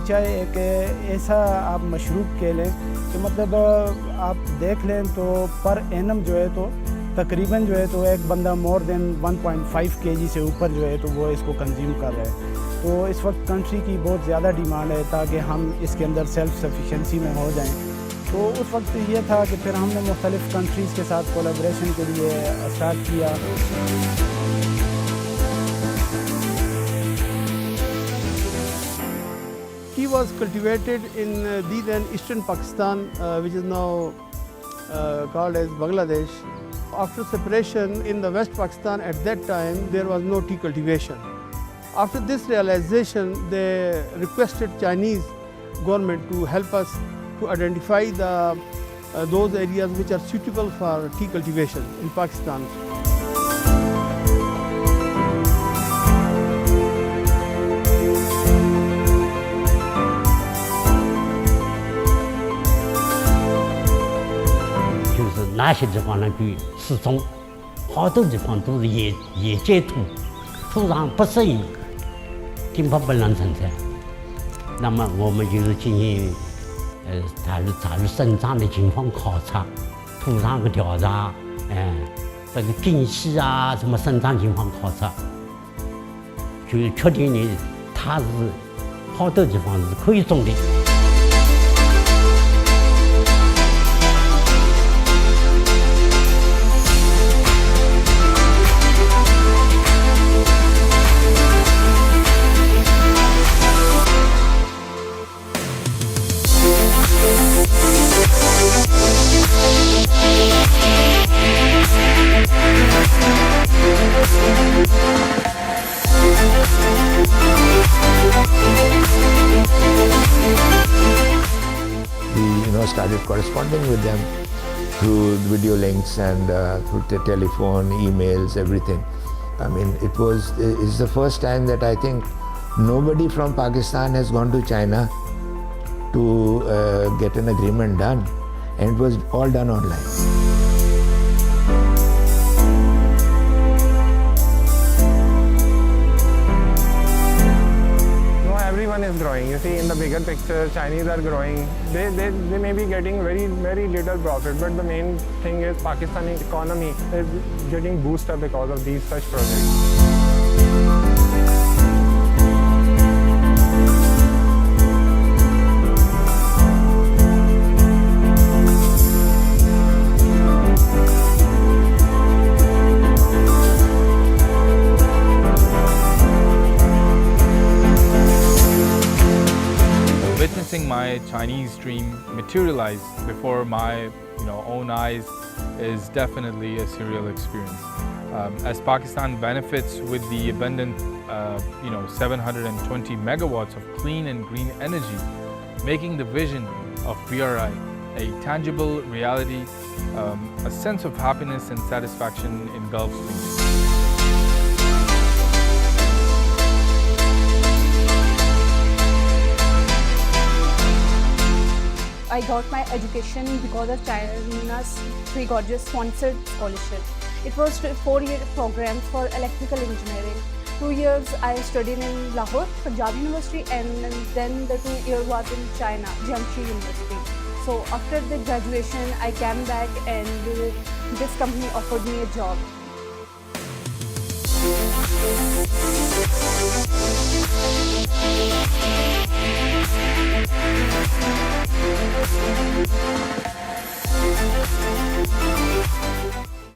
چائے ایک ایسا آپ مشروب کہہ لیں کہ مطلب آپ دیکھ لیں تو پر اینم جو ہے تو تقریباً جو ہے تو ایک بندہ مور دین 1.5 kg سے اوپر جو ہے تو وہ اس کو کنزیوم کر رہا ہے. تو اس وقت کنٹری کی بہت زیادہ ڈیمانڈ ہے تاکہ ہم اس کے اندر سیلف سفیشینسی میں ہو جائیں. تو اس وقت یہ تھا کہ پھر ہم نے مختلف کنٹریز کے ساتھ کولیبریشن کے لیے اسٹارٹ کیا. Tea was cultivated in the then eastern Pakistan, which is now called as Bangladesh. After separation in the West Pakistan at that time, there was no tea cultivation. After this realization, they requested Chinese government to help us to identify those areas which are suitable for tea cultivation in Pakistan.就是哪些地方呢就适中，好多地方都是野界土，土壤不适应，根本不能生产。那么我们就是进行它的生长的情况考察，土壤的调查，这个根系啊什么生长情况考察，就确定呢它是好多地方是可以种的。We started corresponding with them through video links and through the telephone, emails, everything. I mean, it's the first time that I think nobody from Pakistan has gone to China to get an agreement done, and it was all done online. Everyone is growing. You see, in the bigger picture, Chinese are growing. They may be getting very little profit, but the main thing is Pakistani economy is getting boosted because of these such projects. Witnessing my Chinese dream materialize before my own eyes is definitely a surreal experience. As Pakistan benefits with the abundant 720 megawatts of clean and green energy, making the vision of BRI a tangible reality, a sense of happiness and satisfaction engulfs me. I got my education because of China's free gorgeous sponsored scholarship. It was a 4-year program for electrical engineering. 2 years I studied in Lahore, Punjab University, and then the 2 years was in China, Jiangxi University. So after the graduation, I came back and this company offered me a job.